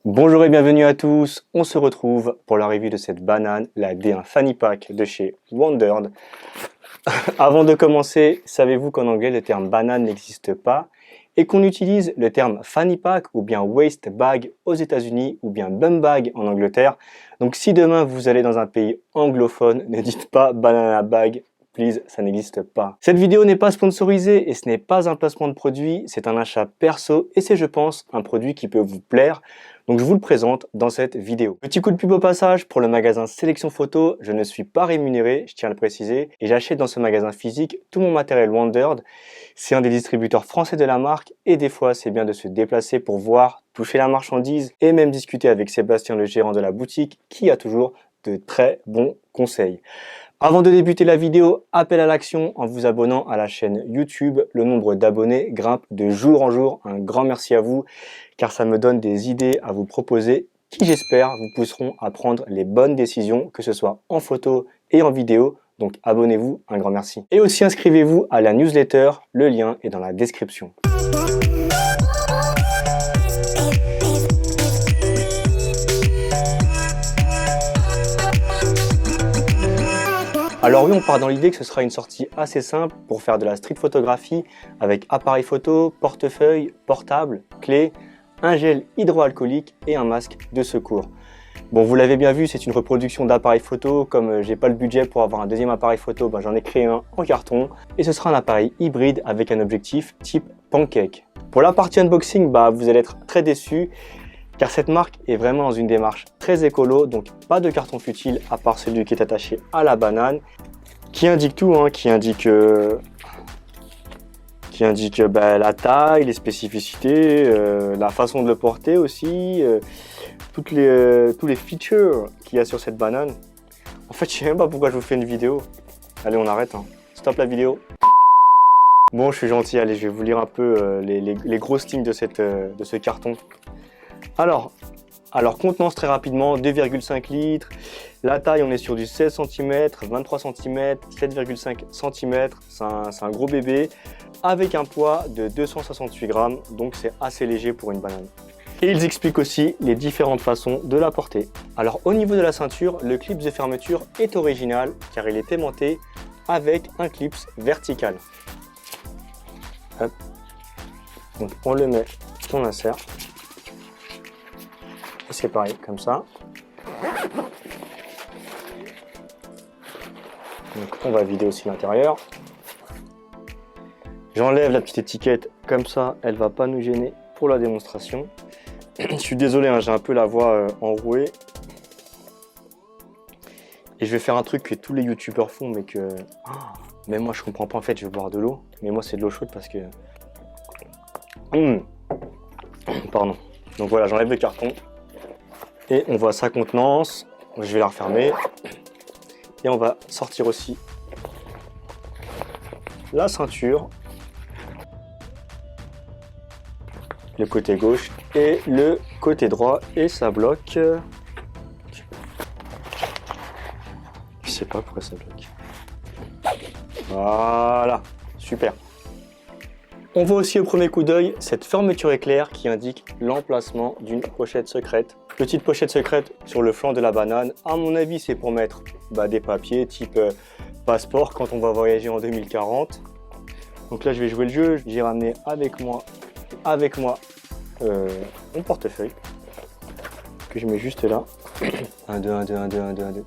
Bonjour et bienvenue à tous, on se retrouve pour la review de cette banane, la D1 Fanny Pack de chez Wondered. Avant de commencer, savez-vous qu'en anglais le terme banane n'existe pas et qu'on utilise le terme Fanny Pack ou bien Waist Bag aux États-Unis ou bien Bum Bag en Angleterre. Donc si demain vous allez dans un pays anglophone, ne dites pas banana bag. Please, ça n'existe pas. Cette vidéo n'est pas sponsorisée et ce n'est pas un placement de produit, c'est un achat perso et c'est, je pense, un produit qui peut vous plaire. Donc je vous le présente dans cette vidéo. Petit coup de pub au passage pour le magasin Sélection Photo, je ne suis pas rémunéré, je tiens à le préciser, et j'achète dans ce magasin physique tout mon matériel Wondered. C'est un des distributeurs français de la marque et des fois c'est bien de se déplacer pour voir, toucher la marchandise et même discuter avec Sébastien, le gérant de la boutique, qui a toujours de très bons conseils. Avant de débuter la vidéo, appel à l'action en vous abonnant à la chaîne YouTube. Le nombre d'abonnés grimpe de jour en jour. Un grand merci à vous car ça me donne des idées à vous proposer qui, j'espère, vous pousseront à prendre les bonnes décisions, que ce soit en photo et en vidéo. Donc abonnez-vous, un grand merci. Et aussi inscrivez-vous à la newsletter, le lien est dans la description. Alors oui, on part dans l'idée que ce sera une sortie assez simple pour faire de la street photographie avec appareil photo, portefeuille, portable, clé, un gel hydroalcoolique et un masque de secours. Bon, vous l'avez bien vu, c'est une reproduction d'appareil photo. Comme j'ai pas le budget pour avoir un deuxième appareil photo, j'en ai créé un en carton. Et ce sera un appareil hybride avec un objectif type pancake. Pour la partie unboxing, vous allez être très déçus car cette marque est vraiment dans une démarche très écolo, donc pas de carton futile à part celui qui est attaché à la banane, qui indique tout, qui indique la taille, les spécificités, la façon de le porter aussi, tous les features qu'il y a sur cette banane. En fait, je sais même pas pourquoi je vous fais une vidéo. Allez, on arrête, stop la vidéo. Bon, je suis gentil, allez, je vais vous lire un peu les grosses lignes de ce carton. Alors, contenance très rapidement, 2,5 litres. La taille, on est sur du 16 cm, 23 cm, 7,5 cm. C'est un gros bébé avec un poids de 268 grammes, donc c'est assez léger pour une banane. Et ils expliquent aussi les différentes façons de la porter. Alors, au niveau de la ceinture, le clip de fermeture est original car il est aimanté avec un clip vertical. Hop. Donc, on le met, on insère. C'est pareil, comme ça. Donc on va vider aussi l'intérieur. J'enlève la petite étiquette, comme ça elle va pas nous gêner pour la démonstration. Je suis désolé, j'ai un peu la voix enrouée. Et je vais faire un truc que tous les youtubeurs font, mais que même moi je comprends pas. En fait, je vais boire de l'eau, mais moi c'est de l'eau chaude parce que pardon. Donc voilà, j'enlève le carton. Et on voit sa contenance, je vais la refermer et on va sortir aussi la ceinture, le côté gauche et le côté droit et ça bloque. Je sais pas pourquoi ça bloque. Voilà, super. On voit aussi au premier coup d'œil cette fermeture éclair qui indique l'emplacement d'une pochette secrète. Petite pochette secrète sur le flanc de la banane. À mon avis, c'est pour mettre des papiers type passeport quand on va voyager en 2040. Donc là, je vais jouer le jeu. J'ai ramené avec moi mon portefeuille que je mets juste là. 1, 2, 1, 2, 1, 2, 1, 2, 1, 2. Okay.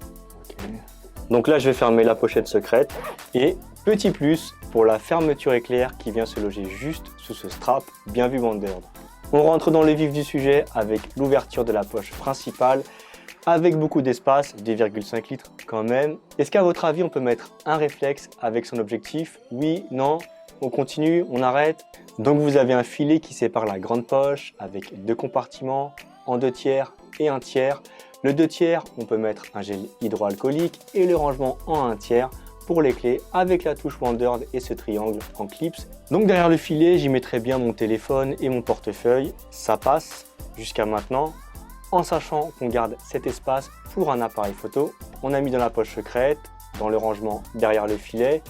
Donc là, je vais fermer la pochette secrète et petit plus pour la fermeture éclair qui vient se loger juste sous ce strap, bien vu Wondered. On rentre dans le vif du sujet avec l'ouverture de la poche principale avec beaucoup d'espace, 2,5 litres quand même. Est-ce qu'à votre avis on peut mettre un réflexe avec son objectif? Oui, non, on continue, on arrête? Donc vous avez un filet qui sépare la grande poche avec 2 compartiments en 2 tiers et 1 tiers. Le 2 tiers, on peut mettre un gel hydroalcoolique et le rangement en 1 tiers pour les clés avec la touche Wondered et ce triangle en clips. Donc derrière le filet, j'y mettrai bien mon téléphone et mon portefeuille. Ça passe jusqu'à maintenant en sachant qu'on garde cet espace pour un appareil photo. On a mis dans la poche secrète, dans le rangement derrière le filet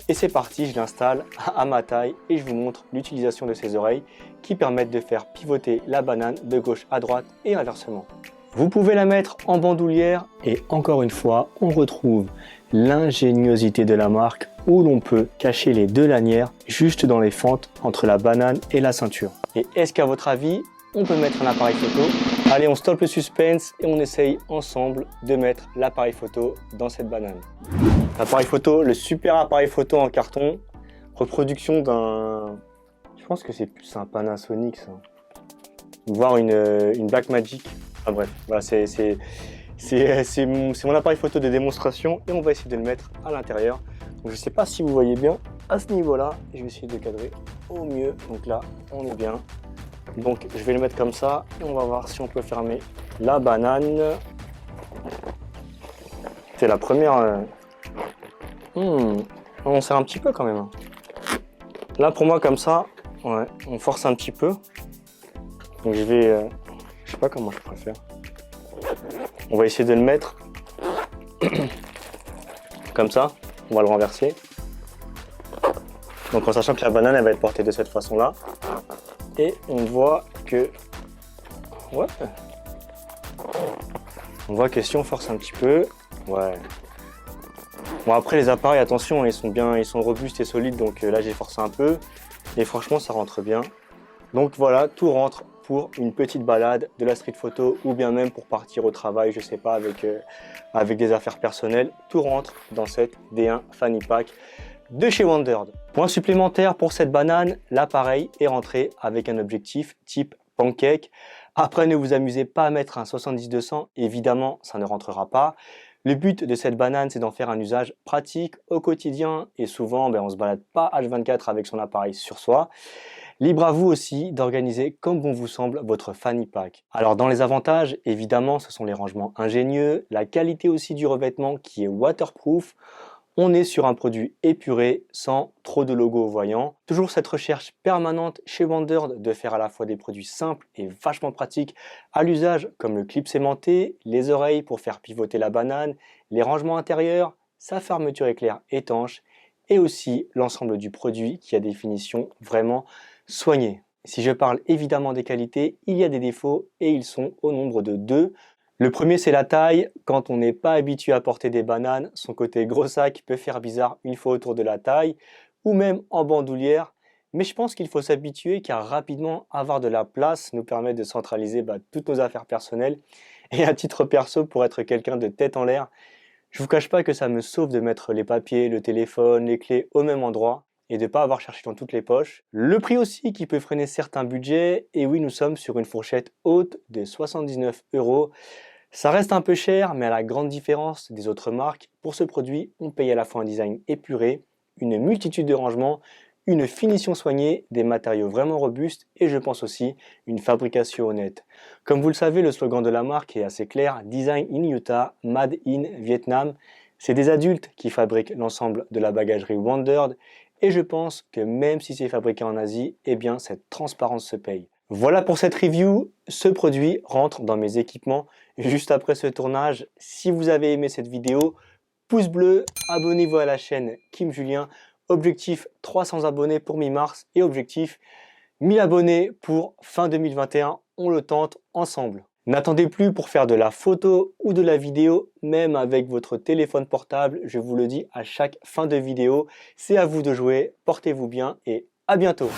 Et c'est parti, je l'installe à ma taille et je vous montre l'utilisation de ces oreilles qui permettent de faire pivoter la banane de gauche à droite et inversement. Vous pouvez la mettre en bandoulière et encore une fois, on retrouve l'ingéniosité de la marque où l'on peut cacher les deux lanières juste dans les fentes entre la banane et la ceinture. Et est-ce qu'à votre avis, on peut mettre un appareil photo? Allez, on stoppe le suspense et on essaye ensemble de mettre l'appareil photo dans cette banane. L'appareil photo, le super appareil photo en carton, reproduction d'un... Je pense que c'est plus un Panasonic ça. Voire une Blackmagic. Enfin bref, voilà, c'est mon appareil photo de démonstration et on va essayer de le mettre à l'intérieur. Donc je ne sais pas si vous voyez bien à ce niveau-là. Je vais essayer de cadrer au mieux. Donc là, on est bien. Donc je vais le mettre comme ça et on va voir si on peut fermer la banane. C'est la première... On serre un petit peu quand même. Là pour moi comme ça, ouais, on force un petit peu. Donc je vais... je sais pas comment je préfère. On va essayer de le mettre comme ça. On va le renverser. Donc en sachant que la banane elle va être portée de cette façon-là. Et on voit que... Ouais. On voit que si on force un petit peu... Ouais. Bon après les appareils, attention, ils sont robustes et solides. Donc là j'ai forcé un peu. Et franchement ça rentre bien. Donc voilà, tout rentre pour une petite balade, de la street photo ou bien même pour partir au travail, je sais pas, avec des affaires personnelles. Tout rentre dans cette D1 Fanny Pack de chez Wondered. Point supplémentaire pour cette banane, l'appareil est rentré avec un objectif type pancake. Après, ne vous amusez pas à mettre un 70-200, évidemment, ça ne rentrera pas. Le but de cette banane, c'est d'en faire un usage pratique au quotidien et souvent, on ne se balade pas H24 avec son appareil sur soi. Libre à vous aussi d'organiser comme bon vous semble votre Fanny Pack. Alors dans les avantages, évidemment, ce sont les rangements ingénieux, la qualité aussi du revêtement qui est waterproof. On est sur un produit épuré, sans trop de logos voyants. Toujours cette recherche permanente chez Wondered de faire à la fois des produits simples et vachement pratiques à l'usage, comme le clip sémenté, les oreilles pour faire pivoter la banane, les rangements intérieurs, sa fermeture éclair étanche, et aussi l'ensemble du produit qui a des finitions vraiment soignées. Si je parle évidemment des qualités, il y a des défauts et ils sont au nombre de 2. Le premier, c'est la taille. Quand on n'est pas habitué à porter des bananes, son côté gros sac peut faire bizarre une fois autour de la taille ou même en bandoulière. Mais je pense qu'il faut s'habituer car rapidement avoir de la place nous permet de centraliser toutes nos affaires personnelles. Et à titre perso, pour être quelqu'un de tête en l'air, je vous cache pas que ça me sauve de mettre les papiers, le téléphone, les clés au même endroit et de ne pas avoir cherché dans toutes les poches. Le prix aussi qui peut freiner certains budgets, et oui, nous sommes sur une fourchette haute de 79 €. Ça reste un peu cher, mais à la grande différence des autres marques, pour ce produit, on paye à la fois un design épuré, une multitude de rangements, une finition soignée, des matériaux vraiment robustes et je pense aussi une fabrication honnête. Comme vous le savez, le slogan de la marque est assez clair, Design in Utah, Made in Vietnam. C'est des adultes qui fabriquent l'ensemble de la bagagerie Wondered et je pense que même si c'est fabriqué en Asie, eh bien cette transparence se paye. Voilà pour cette review, ce produit rentre dans mes équipements juste après ce tournage. Si vous avez aimé cette vidéo, pouce bleu, abonnez-vous à la chaîne Kim Julien. Objectif 300 abonnés pour mi-mars et objectif 1000 abonnés pour fin 2021. On le tente ensemble. N'attendez plus pour faire de la photo ou de la vidéo, même avec votre téléphone portable. Je vous le dis à chaque fin de vidéo, c'est à vous de jouer. Portez-vous bien et à bientôt.